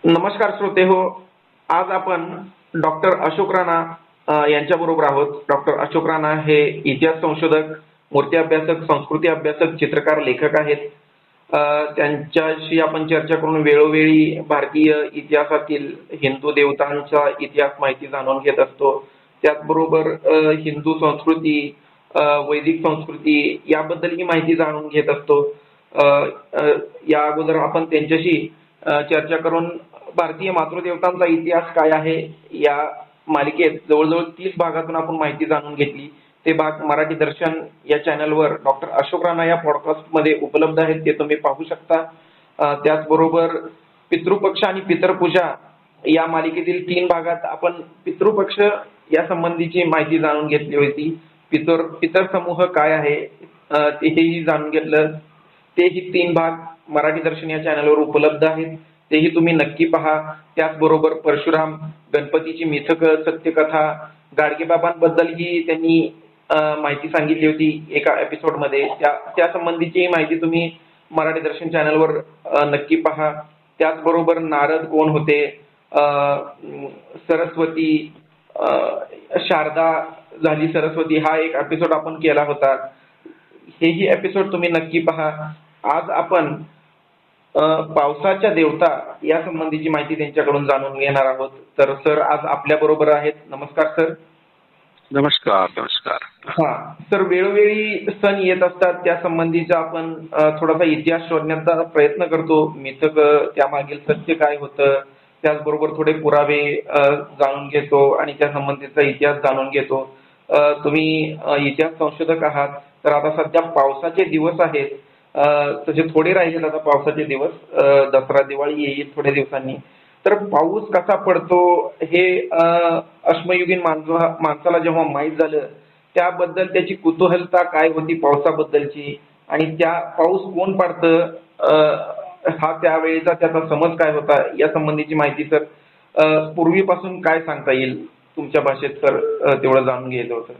नमस्कार श्रोते हो. आज आपण डॉक्टर अशोक राणा यांच्या बरोबर आहोत. डॉक्टर अशोक राणा हे इतिहास संशोधक, मूर्ती अभ्यासक, संस्कृती अभ्यासक, चित्रकार, लेखक आहेत. त्यांच्याशी आपण चर्चा करून वेळोवेळी भारतीय इतिहासातील हिंदू देवतांचा इतिहास माहिती जाणून घेत असतो. त्याचबरोबर हिंदू संस्कृती, वैदिक संस्कृती याबद्दलही माहिती जाणून घेत असतो. या अगोदर आपण त्यांच्याशी चर्चा करून भारतीय मातृदेवतांचा इतिहास काय आहे या मालिकेत जवळजवळ 30 भागातून आपण माहिती जाणून घेतली. ते भाग मराठी दर्शन या चॅनलवर डॉक्टर अशोक राणा या पॉडकास्टमध्ये उपलब्ध आहेत, ते तुम्ही पाहू शकता. त्याचबरोबर पितृपक्ष आणि पितरपूजा या मालिकेतील 3 भागात आपण पितृपक्ष या संबंधीची माहिती जाणून घेतली होती. पितर समूह काय आहे तेही जाणून घेतलं. तेही 3 भाग मराठी दर्शन या चॅनलवर उपलब्ध आहेत, तेही तुम्ही नक्की पहा. त्याचबरोबर परशुराम, गणपतीची मिथक, सत्यकथा, गाडगेबाबांबद्दलही त्यांनी माहिती सांगितली होती एका एपिसोडमध्ये. त्या संबंधीची माहिती तुम्ही मराठी दर्शन चॅनलवर नक्की पहा. त्याचबरोबर नारद कोण होते, सरस्वती, शारदा झाली सरस्वती, हा एक एपिसोड आपण केला होता. हेही एपिसोड तुम्ही नक्की पहा. आज आपण पावसाच्या देवता या संबंधीची माहिती त्यांच्याकडून जाणून घेणार आहोत. तर सर आज आपल्या बरोबर आहेत. नमस्कार सर. नमस्कार. नमस्कार. हा सर, वेळोवेळी सण येत असतात, त्या संबंधीचा आपण थोडासा इतिहास शोधण्याचा प्रयत्न करतो. मिथक, त्यामागील सत्य काय होतं, त्याचबरोबर थोडे पुरावे जाणून घेतो आणि त्या संबंधीचा इतिहास जाणून घेतो. तुम्ही इतिहास संशोधक आहात, तर आता सध्या पावसाचे दिवस आहेत. तसे थोडे राहिले आता पावसाचे दिवस, दसरा दिवाळी येईल थोड्या दिवसांनी. तर पाऊस कसा पडतो हे अश्मयुगीन माणसाला जेव्हा माहीत झालं, त्याबद्दल त्याची कुतूहलता काय होती पावसाबद्दलची, आणि त्या पाऊस कोण पाडतं हा त्यावेळेचा त्याचा समज काय होता, या संबंधीची माहिती सर पूर्वीपासून काय सांगता येईल तुमच्या भाषेत सर, तेवढं जाणून घ्यायचं होतं.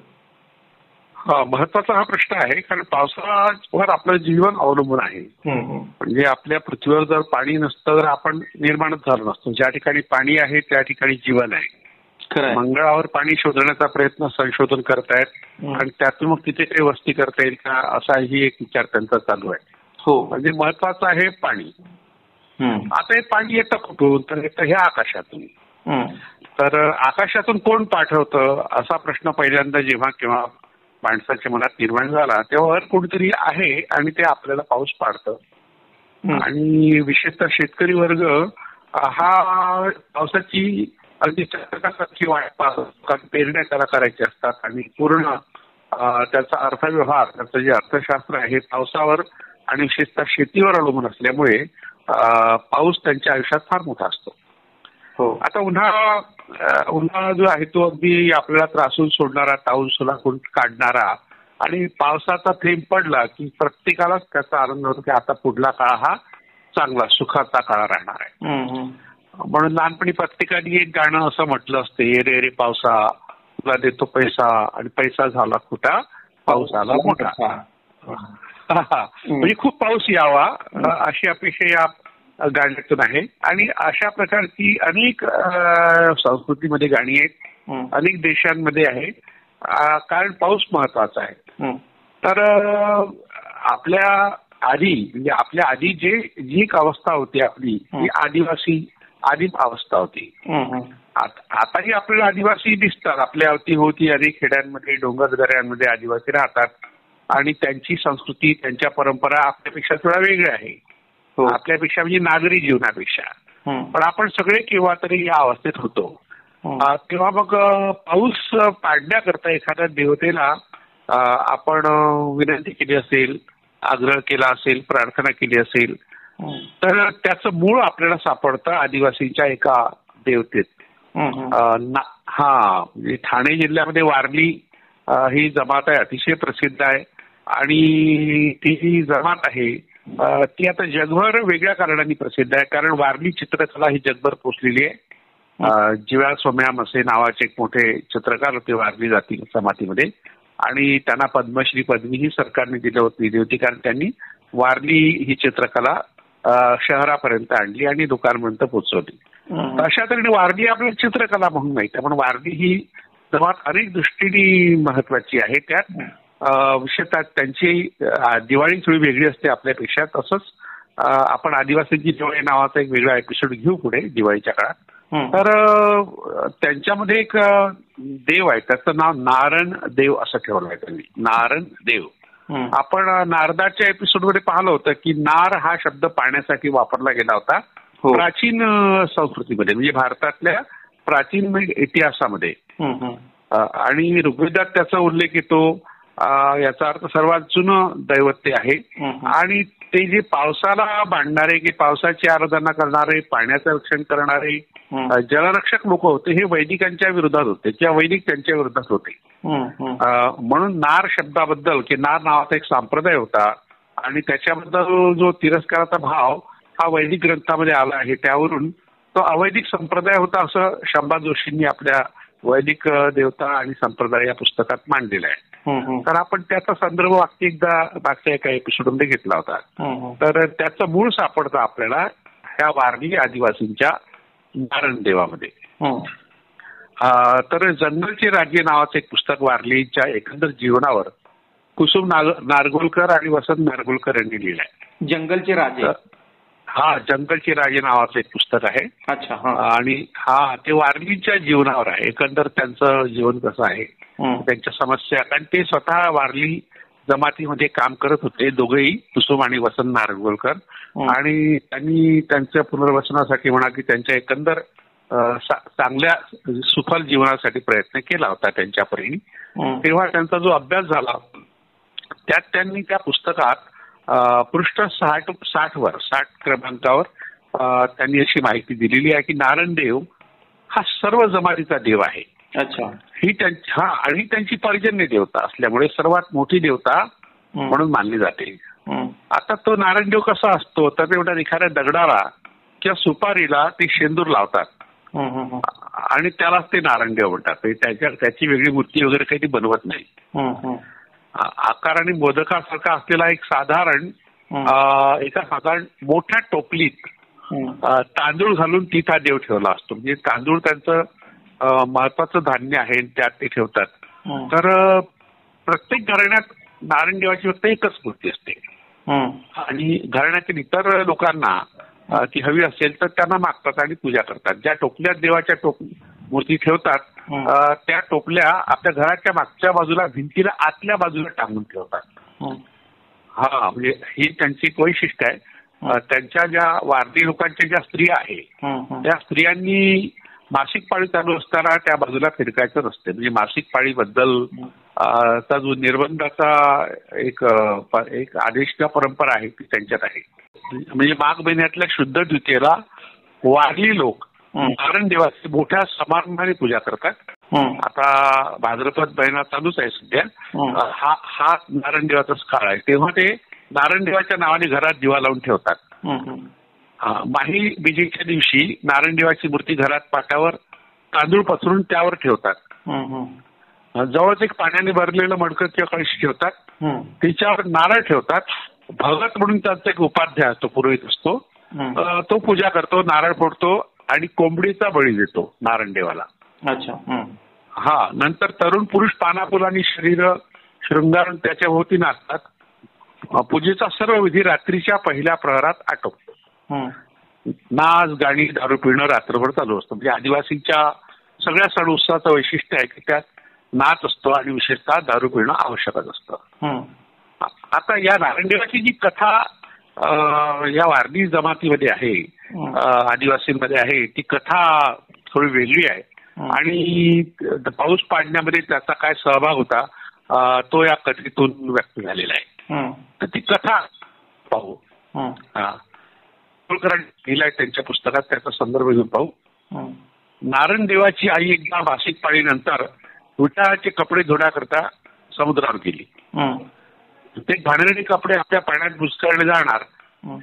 महत्वाचा हा प्रश्न आहे, कारण पावसावर आपलं जीवन अवलंबून आहे. म्हणजे आपल्या पृथ्वीवर जर पाणी नसतं तर आपण निर्माणच झालो नसतो. ज्या ठिकाणी पाणी आहे त्या ठिकाणी जीवन आहे. मंगळावर पाणी शोधण्याचा प्रयत्न संशोधन करतायत आणि त्यातून मग तिथे काही वस्ती करता येईल का, असाही एक विचार त्यांचा चालू आहे. म्हणजे महत्वाचं आहे पाणी. आता हे पाणी येतं कुठून, तर येतं ह्या आकाशातून. तर आकाशातून कोण पाठवतं असा प्रश्न पहिल्यांदा जेव्हा केव्हा माणसाच्या मनात निर्माण झाला, तेव्हा कोणतरी आहे आणि ते आपल्याला पाऊस पाडतं. आणि विशेषतः शेतकरी वर्ग हा पावसाची अगदी चक्रकासारखी वाट पाहतो, कारण पेरण्या त्याला करायच्या असतात आणि पूर्ण त्याचा अर्थव्यवहार, त्याचं जे अर्थशास्त्र आहे पावसावर आणि विशेषतः शेतीवर अवलंबून असल्यामुळे पाऊस त्यांच्या आयुष्यात फार मोठा असतो. आता उन्हाळा जो आहे तो अगदी आपल्याला त्रासून सोडणारा, ताऊन सुलाखून काढणारा, आणि पावसाचा थेंब पडला की प्रत्येकालाच त्याचा आनंद होतो की आता पुढला काळ हा चांगला सुखाचा काळ राहणार आहे. म्हणून लहानपणी प्रत्येकाने एक गाणं असं म्हटलं असतं, ये रे रे पावसा तुला देतो पैसा, आणि पैसा झाला खोटा पाऊस आला मोठा. म्हणजे खूप पाऊस यावा अशी अपेक्षा या गाण्यातून आहे. आणि अशा प्रकारची अनेक संस्कृतीमध्ये गाणी आहेत, अनेक देशांमध्ये आहे, कारण पाऊस महत्वाचा आहे. तर आपल्या आधी, म्हणजे आपल्या आधी जी एक अवस्था होती आपली, ती आदिम अवस्था होती. आताही आपल्याला आदिवासी दिसतात, आपल्या अवतीभोवती अनेक खेड्यांमध्ये, डोंगरदऱ्यांमध्ये आदिवासी राहतात आणि त्यांची संस्कृती, त्यांच्या परंपरा आपल्यापेक्षा थोडा वेगळ्या आहे, आपल्यापेक्षा म्हणजे नागरी जीवनापेक्षा. पण आपण सगळे केव्हा तरी या अवस्थेत होतो. तेव्हा मग पाऊस पाडण्याकरता एखाद्या देवतेला आपण विनंती केली असेल, आग्रह केला असेल, प्रार्थना केली असेल, तर त्याचं मूळ आपल्याला सापडतं आदिवासींच्या एका देवतेत. म्हणजे ठाणे जिल्ह्यामध्ये वारली ही जमात आहे, अतिशय प्रसिद्ध आहे. आणि ती जी जमात आहे ती आता जगभर वेगळ्या कारणांनी प्रसिद्ध आहे, कारण वारली चित्रकला ही जगभर पोचलेली आहे. जिव्या सोम्या मसे नावाचे एक मोठे चित्रकार होते वारली जाती जमातीमध्ये, आणि त्यांना पद्मश्री पदवी ही सरकारने दिली होती, कारण त्यांनी वारली ही चित्रकला शहरापर्यंत आणली आणि लोकांपर्यंत पोहोचवली. अशा तऱ्हेने वारली आपल्याला चित्रकला म्हणून माहिती आहे, पण वारली ही जमात अनेक दृष्टीने महत्वाची आहे. त्यात विशेषतः त्यांची दिवाळी थोडी वेगळी असते आपल्यापेक्षा. तसंच आपण आदिवासींची दिवाळी नावाचा एक वेगळा एपिसोड घेऊ पुढे दिवाळीच्या काळात. तर त्यांच्यामध्ये एक देव आहे, त्याचं नाव नारण देव असं ठेवलं आहे त्यांनी, नारण देव. आपण नारदाच्या एपिसोडमध्ये पाहिलं होतं की नार हा शब्द पाण्यासाठी वापरला गेला होता प्राचीन संस्कृतीमध्ये, म्हणजे भारतातल्या प्राचीन इतिहासामध्ये. आणि ऋग्वेदात त्याचा उल्लेख येतो. याचा अर्थ सर्वात जुनं दैवत ते आहे. आणि ते जे पावसाला बांधणारे, की पावसाची आराधना करणारे, पाण्याचं रक्षण करणारे जलरक्षक लोक होते, हे वैदिकांच्या विरोधात होते किंवा वैदिक त्यांच्या विरोधात होते. म्हणून नार शब्दाबद्दल, की नार नावाचा एक संप्रदाय होता आणि त्याच्याबद्दल जो तिरस्काराचा भाव हा वैदिक ग्रंथामध्ये आला आहे, त्यावरून तो अवैदिक संप्रदाय होता असं शंभा जोशींनी आपल्या वैदिक देवता आणि संप्रदाय या पुस्तकात मांडलेलं आहे. तर आपण त्याचा संदर्भ वाक्य एकदा मागच्या एका एपिसोडमध्ये घेतला होता. तर त्याचं मूळ सापडतं आपल्याला ह्या वारली आदिवासींच्या नारण देवामध्ये. तर जंगलचे राज्य नावाचं एक पुस्तक वारलीच्या एकंदर जीवनावर कुसुम नारगोलकर आणि वसंत नारगोलकर यांनी लिहिलं आहे. जंगलचे राजे, हा जंगलचे राजे नावाचं एक पुस्तक आहे. अच्छा. आणि ते वारलीच्या जीवनावर आहे, एकंदर त्यांचं जीवन कसं आहे, त्यांच्या समस्या. कारण ते स्वतः वारली जमातीमध्ये काम करत होते, दोघेही कुसुम आणि वसंत नारगोलकर. आणि त्यांनी त्यांच्या पुनर्वसनासाठी म्हणा की त्यांच्या एकंदर चांगल्या सुफल जीवनासाठी प्रयत्न केला होता त्यांच्या परीने. तेव्हा त्यांचा जो अभ्यास झाला त्यात त्यांनी त्या पुस्तकात पृष्ठ 60 क्रमांकावर त्यांनी अशी माहिती दिलेली आहे की नारणदेव हा सर्व जमातीचा देव आहे. अच्छा. ही आणि त्यांची पर्जन्य देवता असल्यामुळे सर्वात मोठी देवता म्हणून मानली जाते. आता तो नारणदेव कसा असतो तर एवढ्या एखाद्या दगडाला किंवा सुपारीला ते शेंदूर लावतात आणि त्यालाच ते नारणदेव म्हणतात. त्याची वेगळी मूर्ती वगैरे काही ती बनवत नाही. आकार आणि मोदकासारखा असलेला एक साधारण मोठ्या टोपलीत तांदूळ घालून तिथं देव ठेवला असतो. म्हणजे तांदूळ त्यांचं महत्वाचं धान्य आहे, त्यात ते ठेवतात. तर प्रत्येक घराण्यात नारणदेवाची फक्त एकच मूर्ती असते आणि घराण्यातील इतर लोकांना ती हवी असेल तर त्यांना मागतात आणि पूजा करतात. ज्या टोपल्यात देवाच्या मूर्ती ठेवतात त्या टोपल्या आपल्या घराच्या मागच्या बाजूला, भिंतीला आतल्या बाजूला टांगून ठेवतात. म्हणजे ही त्यांची एक वैशिष्ट्य आहे. त्यांच्या ज्या वारली लोकांच्या ज्या स्त्रिया आहेत त्या स्त्रियांनी मासिक पाळी चालू असताना त्या बाजूला फिरकायचं नसते. म्हणजे मासिक पाळीबद्दल चा जो निर्बंधाचा एक आदेश किंवा परंपरा आहे ती त्यांच्यात आहे. म्हणजे माघ महिन्यातल्या शुद्ध द्वितीयेला वारली लोक नारणदेवाची मोठ्या समारंभाने पूजा करतात. आता भाद्रपद महिना चालूच आहे सध्या. हा नारणदेवाचाच काळ आहे. तेव्हा ते नारणदेवाच्या नावाने घरात दिवा लावून ठेवतात. माही बीजेच्या दिवशी नारणदेवाची मूर्ती घरात पाटावर तांदूळ पसरून त्यावर ठेवतात. जवळच एक पाण्याने भरलेलं मडकं किंवा कळशी ठेवतात, तिच्यावर नारळ ठेवतात. भगत म्हणून त्यांचा एक उपाध्याय असतो, पुरोहित असतो, तो पूजा करतो, नारळ फोडतो आणि कोंबडीचा बळी देतो नारणदेवाला. अच्छा. नंतर तरुण पुरुष पानाफुलांनी शरीर शृंगारून त्याच्या भोवती नाचतात. पूजेचा सर्व विधी रात्रीच्या पहिल्या प्रहरात आटोपतो. नाच गाणी दारू पिणं रात्रभर चालू असतं. म्हणजे आदिवासींच्या सगळ्या सण उत्सवाचं वैशिष्ट्य आहे की त्यात नाच असतो आणि विशेषतः दारू पिणं आवश्यकच असतं. आता या नारणदेवाची जी कथा या वारली जमातीमध्ये आहे, आदिवासींमध्ये आहे, ती कथा थोडी वेगळी आहे. आणि पाऊस पाडण्यामध्ये त्याचा काय सहभाग होता तो या कथेतून व्यक्त झालेला आहे. तर ती कथा पाहू. लिहिलाय त्यांच्या पुस्तकात, त्याचा संदर्भ घेऊन पाहू. नारणदेवाची आई एकदा मासिक पाळीनंतर विटाळाचे कपडे धुण्याकरता समुद्रावर गेली. ते घाणेरडे कपडे आपल्या पाण्यात बुचकळले जाणार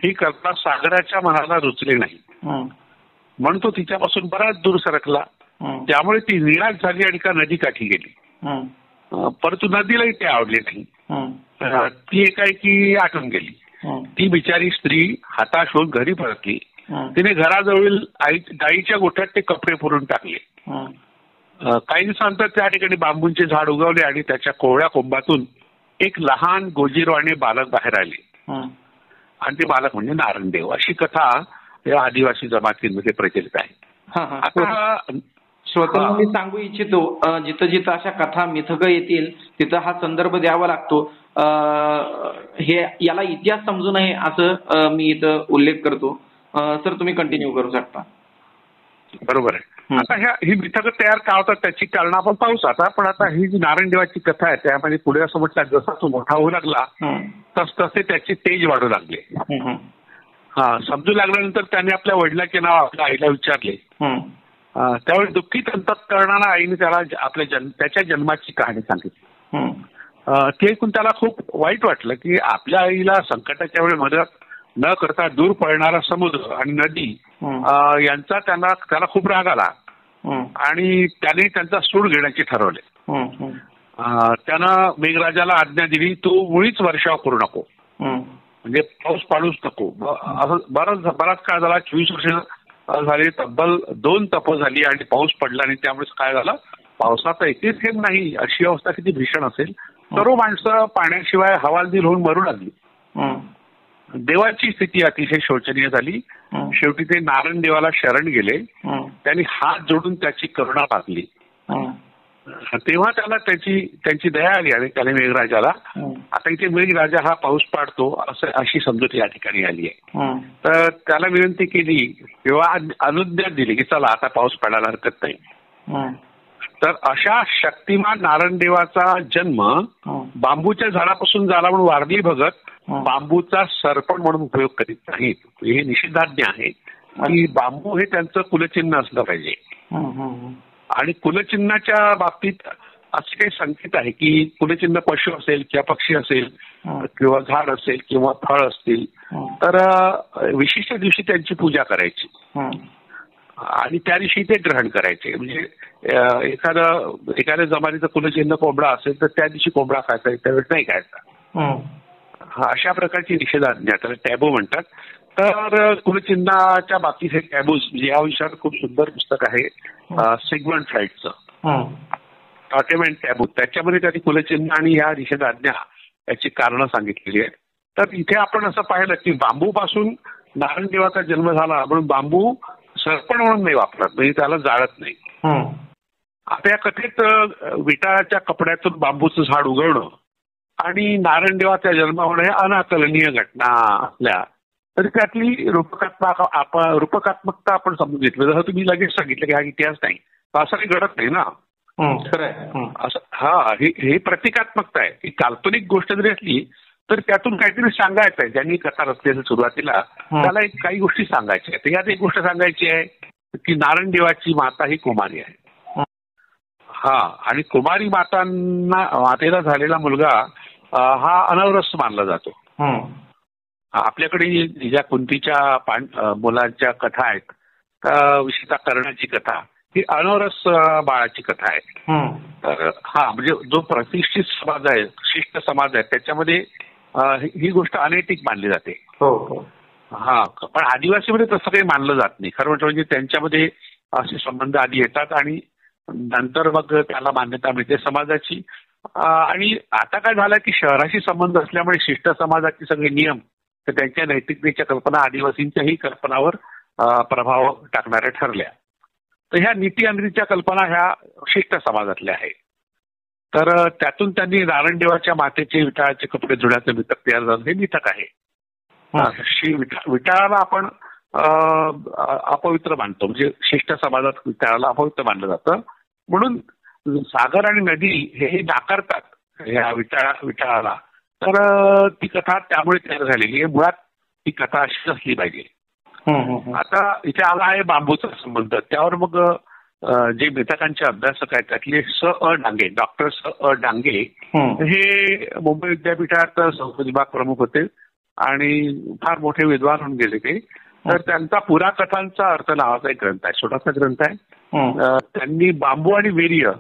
ही कल्पना सागराच्या मनाला रुचली नाही. म्हणून तो तिच्यापासून बराच दूर सरकला. त्यामुळे ती निराश झाली आणि का नदीकाठी गेली. परंतु नदीलाही ते आवडले नाही. ती एकाएकी आटून गेली. ती बिचारी स्त्री हताश होऊन घरी परतली. तिने घराजवळील गाईच्या गोठ्यात ते कपडे पुरून टाकले. काही दिवसानंतर त्या ठिकाणी बांबूंचे झाड उगवले आणि त्याच्या कोवळ्या कोंबातून एक लहान गोजीरवाणे बालक बाहेर आले. आणि ते बालक म्हणजे नारायणदेव. अशी कथा या आदिवासी जमातींमध्ये प्रचलित आहे. आता श्रोत्यांना मी सांगू इच्छितो, जिथं जिथं अशा कथा मिथकं येतील तिथं हा संदर्भ द्यावा लागतो. हे याला इतिहास समजू नये असं मी इथं उल्लेख करतो. सर तुम्ही कंटिन्यू करू शकता. बरोबर आहे. आता ही मिथकं तयार का होतात त्याची कारण आपण पाहूच आता. पण आता ही जी नारायणदेवाची कथा आहे त्यामध्ये पुढे असं म्हटलं, जसा तो मोठा होऊ लागला तस तसे त्याचे तेज वाढू लागले. समजू लागल्यानंतर त्याने आपल्या वडिलांचे नाव आपल्या आईला विचारले. त्यावेळी दुःखीत अंतःकरणानं आईने त्याला त्याच्या जन्माची कहाणी सांगितली. ते ऐकून त्याला खूप वाईट वाटलं की आपल्या आईला संकटाच्या वेळी मदत न करता दूर पळणारा समुद्र आणि नदी यांचा त्याला खूप राग आला आणि त्याने त्यांचा सूड घेण्याचे ठरवले. त्यानं मेघराजाला आज्ञा दिली, तू मुळीच वर्षाव करू नको, म्हणजे पाऊस पाडूच नको. असं बराच काळ झाला, 24 वर्ष झाली, तब्बल 2 तप झाली आणि पाऊस पडला आणि त्यामुळे काय झालं, पावसाचा एकही थेंब नाही. अशी अवस्था किती भीषण असेल. सर्व माणसं पाण्याशिवाय हवालदिल होऊन मरू लागली. देवाची स्थिती अतिशय शोचनीय झाली. शेवटी ते नारायण देवाला शरण गेले. त्यांनी हात जोडून त्याची करुणा पाजली. तेव्हा त्याला त्यांची दया आली आणि त्याने मेघराजाला, आता इथे मेघराजा हा पाऊस पाडतो अशी समजूत या ठिकाणी आली आहे. तर त्याला विनंती केली किंवा अनुज्ञा दिली की चला आता पाऊस पडायला हरकत नाही. तर अशा शक्तिमान नारायणदेवाचा जन्म बांबूच्या झाडापासून झाला म्हणून वारली भगत बांबूचा सरपण म्हणून उपयोग करीत नाहीत. हे निषेधाज्ञ आहे की बांबू हे त्यांचं कुलचिन्ह असलं पाहिजे. आणि कुलचिन्हाच्या बाबतीत असे काही संकेत आहे की कुलचिन्ह पशु असेल किंवा पक्षी असेल किंवा झाड असेल किंवा फळ असतील तर विशिष्ट दिवशी त्यांची पूजा करायची आणि त्या दिवशी ते ग्रहण करायचे. म्हणजे एखाद्या जमातीचं कुलचिन्ह कोंबडा असेल तर त्या दिवशी कोंबडा खायचा, त्यावेळेस नाही खायचा. अशा प्रकारची निषेधाज्ञा त्याला टॅबू म्हणतात. तर कुलचिन्हाच्या बाबतीत हे टॅबूज म्हणजे या विषयावर खूप सुंदर पुस्तक आहे सिगमंड फ्राईडचं ऑटोमॅन टॅबू. त्याच्यामध्ये त्यांनी कुलचिन्ह आणि या निषेधाज्ञा याची कारणं सांगितलेली आहेत. तर इथे आपण असं पाहिलं की बांबूपासून नारायणदेवाचा जन्म झाला म्हणून बांबू सरपण म्हणून नाही वापरत, म्हणजे त्याला जाळत नाही. आता या कथेत विटाळाच्या कपड्यातून बांबूचं झाड उगवणं आणि नारायणदेवाचा जन्म होणं हे अनाकलनीय घटना असल्या तरी त्यातली रूपकात्मकता आपण समजून घेतलं. जसं तुम्ही लगेच सांगितलं की हा इतिहास नाही, असं काही घडत नाही ना. असं हे प्रतिकात्मकता आहे. ही काल्पनिक गोष्ट जरी असली तर त्यातून काहीतरी सांगायचं आहे. ज्यांनी कथा रचली असेल सुरुवातीला त्याला काही गोष्टी सांगायच्या आहेत. यात एक गोष्ट सांगायची आहे की नारायणदेवाची माता ही कुमारी आहे. आणि कुमारी मातेला झालेला मुलगा हा अनवरस मानला जातो. आपल्याकडे ज्या कुंतीच्या मुलांच्या कथा आहेत, विशेषतः कर्णाची कथा ही अनवरस बाळाची कथा आहे. तर म्हणजे जो प्रतिष्ठित समाज आहे, शिष्ट समाज आहे, त्याच्यामध्ये ही गोष्ट अनैतिक मानली जाते. पण आदिवासीमध्ये तसं काही मानलं जात नाही. खरं म्हणजे त्यांच्यामध्ये असे संबंध आधी येतात आणि नंतर मग त्याला मान्यता मिळते समाजाची. आणि आता काय झालं की शहराशी संबंध असल्यामुळे शिष्ट समाजाचे सगळे नियम तर त्यांच्या नैतिकतेच्या कल्पना आदिवासींच्याही कल्पनावर प्रभाव टाकणाऱ्या ठरल्या. तर ह्या नीती अनरीच्या कल्पना ह्या शिष्ट समाजातल्या आहेत. तर त्यातून त्यांनी नारायणदेवाच्या मातेचे विटाळाचे कपडे धुण्याचं मिथक तयार झालं. हे मिथक आहे. विटाळाला आपण अपवित्र मानतो, म्हणजे शिष्ट समाजात विटाळाला अपवित्र मानलं जातं म्हणून सागर आणि नदी हे नाकारतात ह्या विटाळाला. तर ती कथा त्यामुळे तयार झालेली आहे. मुळात ती कथा अशी असली पाहिजे. आता इथे आला आहे बांबूचा संबंध. त्यावर मग जे मिथकांचे अभ्यासक आहेत त्यातले डांगे, डॉक्टर डांगे हे मुंबई विद्यापीठात संस्कृत विभाग प्रमुख होते आणि फार मोठे विद्वान होऊन गेले ते. तर त्यांचा पुराकथांचा अर्थ नावाचा एक ग्रंथ आहे, छोटासा ग्रंथ आहे. त्यांनी बांबू आणि वीर्य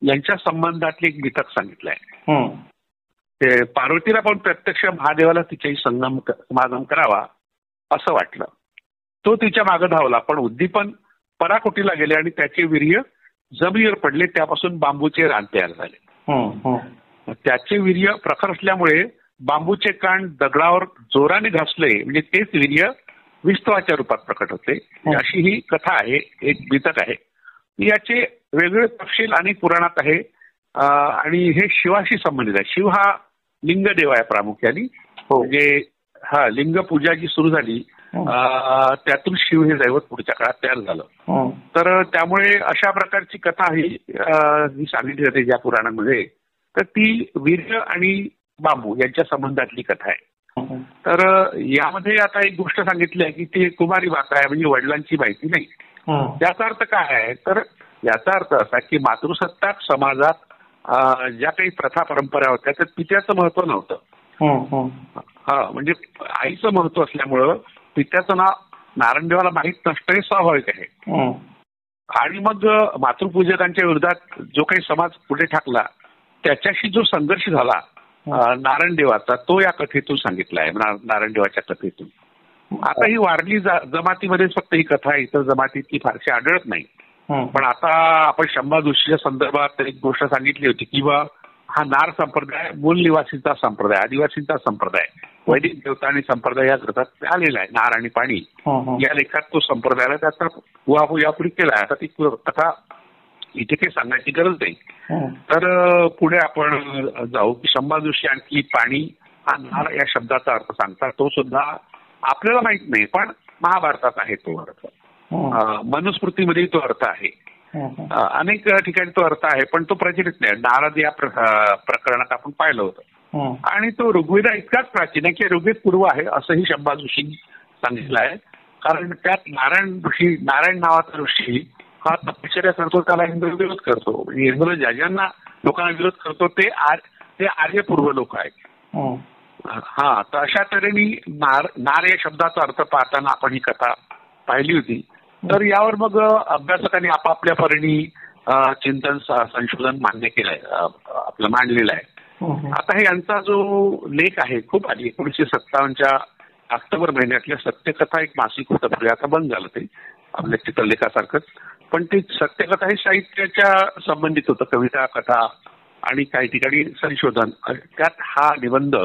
यांच्या संबंधातले एक मिथक सांगितलंय. ते पार्वतीला पण प्रत्यक्ष महादेवाला तिच्याही समागम करावा असं वाटलं. तो तिच्या मागे धावला, पण उद्दीपन पराकोटीला गेले आणि त्याचे वीर्य जमिनीवर पडले. त्यापासून बांबूचे रान तयार झाले. त्याचे वीर्य प्रखर असल्यामुळे बांबूचे कांड दगडावर जोराने घासले, म्हणजे तेच वीर्य विस्तवाच्या रूपात प्रकट होते. अशी ही कथा आहे, एक बितक आहे. याचे वेगळे तपशील अनेक पुराणात आहे आणि हे शिवाशी संबंधित आहे. शिव हा लिंगदेव आहे प्रामुख्याने. म्हणजे लिंग पूजा जी सुरू झाली त्यातून शिव हे दैवत पुढच्या काळात तयार झालं. तर त्यामुळे अशा प्रकारची कथा ही सांगितली जाते ज्या पुराणामध्ये. तर ती वीर्य आणि बांबू यांच्या संबंधातली कथा आहे. तर यामध्ये आता एक गोष्ट सांगितली आहे की ती कुमारी माता आहे, म्हणजे वडिलांची माहिती नाही. त्याचा अर्थ काय आहे, तर याचा अर्थ असा की मातृसत्ताक समाजात ज्या काही प्रथा परंपरा होत्या तर पित्याचं महत्व नव्हतं. म्हणजे आईचं महत्व असल्यामुळं पित्याचं नाव नारायणदेवाला माहीत नसतं हे स्वाभाविक आहे. आणि मग मातृपूजकांच्या विरोधात जो काही समाज पुढे ठाकला त्याच्याशी जो संघर्ष झाला नारायणदेवाचा, तो या कथेतून सांगितला आहे, नारायणदेवाच्या कथेतून. आता ही वारली जमातीमध्ये फक्त ही कथा आहे, इतर जमातीत ती फारशी आढळत नाही. पण आता आपण शंभा जोशीच्या संदर्भात एक गोष्ट सांगितली होती की हा नार संप्रदाय मूल निवासींचा संप्रदाय, आदिवासींचा संप्रदाय, वैदिक देवता आणि संप्रदाय या ग्रंथात आलेला आहे. नार आणि पाणी या लेखात तो संप्रदायाला त्याचा उहापोह यापूर्वी केला आहे. आता ती कथा इथे काही सांगायची गरज नाही. तर पुढे आपण जाऊ की शंभा जोशी आणखी पाणी हा नार या शब्दाचा अर्थ सांगतात. तो सुद्धा आपल्याला माहित नाही, पण महाभारतात आहे तो अर्थ. मनुस्मृतीमध्ये तो अर्थ आहे. अनेक ठिकाणी तो अर्थ आहे, पण तो प्रचलित नाही. नारद या प्रकरणात आपण पाहिलं होतं. आणि तो ऋग्वेदा इतकाच प्राचीन आहे की ऋग्वेद पूर्व आहे असंही शंभा जोशींनी सांगितलं आहे. कारण त्यात नारायण नावाचा ऋषी हा तपश्चर्या करतो, त्याला इंद्र विरोध करतो. इंद्र ज्या ज्यांना लोकांना विरोध करतो ते आर्यपूर्व लोक आहेत. तर अशा तऱ्हेने नार या शब्दाचा अर्थ पाहताना आपण ही कथा पाहिली होती. तर यावर मग अभ्यासकांनी आपापल्या परीने चिंतन संशोधन मान्य केलंय, आपलं मांडलेलं आहे. आता हे यांचा जो लेख आहे खूप आधी 1957च्या ऑक्टोबर महिन्यातल्या सत्यकथा एक मासिक होतं, पुढे आता बंद झालं ते आपल्या चित्रलेखासारखंच. पण ते सत्यकथा हे साहित्याच्या संबंधित होतं, कविता कथा आणि काही ठिकाणी संशोधन. त्यात हा निबंध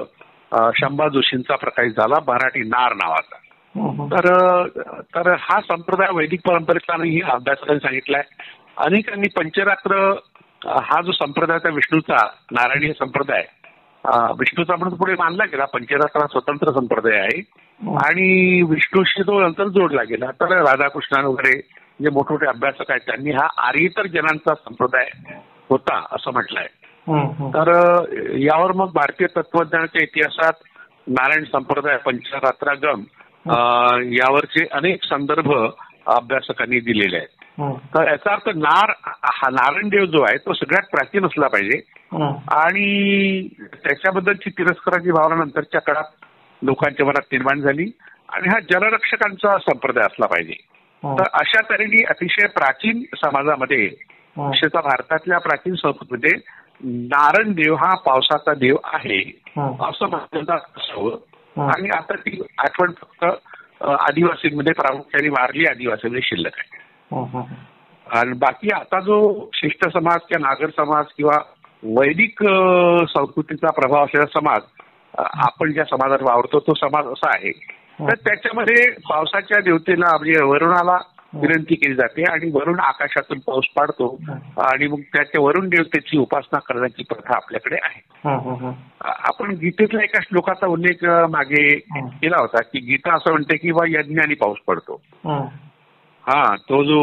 शंभा जोशींचा प्रकाशित झाला, मराठी नार नावाचा. तर हा संप्रदाय वैदिक परंपरेचा नाही अभ्यासकांनी सांगितलाय. अनेकांनी पंचरात्र हा जो संप्रदाय होता विष्णूचा, नारायणी संप्रदाय विष्णूचा म्हणून पुढे मानला गेला. पंचरात्र हा स्वतंत्र संप्रदाय आहे आणि विष्णूशी तो नंतर जोडला गेला. तर राधाकृष्णन वगैरे जे मोठमोठे अभ्यासक आहेत त्यांनी हा आर्येतर जनांचा संप्रदाय होता असं म्हटलंय. तर यावर मग भारतीय तत्वज्ञानाच्या इतिहासात नारायण संप्रदाय, पंचरात्रागम यावरचे अनेक संदर्भ अभ्यासकांनी दिलेले आहेत. तर याचा अर्थ हा नारायणदेव जो आहे तो सगळ्यात प्राचीन असला पाहिजे आणि त्याच्याबद्दलची तिरस्काराची भावना नंतरच्या काळात लोकांच्या मनात निर्माण झाली आणि हा जलरक्षकांचा संप्रदाय असला पाहिजे. तर अशा तऱ्हेने अतिशय प्राचीन समाजामध्ये, विशेषतः भारतातल्या प्राचीन संस्कृतीमध्ये नारायणदेव हा पावसाचा देव आहे असं म्हटलं असावं. आणि आता ती आठवण फक्त आदिवासींमध्ये, प्रामुख्याने वारली आदिवासीमध्ये शिल्लक आहे. आणि बाकी आता जो शिष्ट समाज किंवा नागर समाज किंवा वैदिक संस्कृतीचा प्रभाव असलेला समाज, आपण ज्या समाजात वावरतो तो समाज असा आहे. तर त्याच्यामध्ये पावसाच्या देवतेला म्हणजे वरुणाला विनंती केली जाते आणि वरुण आकाशातून पाऊस पाडतो आणि मग त्याच्या वरुण देवतेची उपासना करण्याची प्रथा आपल्याकडे आहे. आपण गीतेतल्या एका श्लोकाचा उल्लेख मागे केला होता की गीता असं म्हणते की बा यज्ञाने पाऊस पडतो. तो जो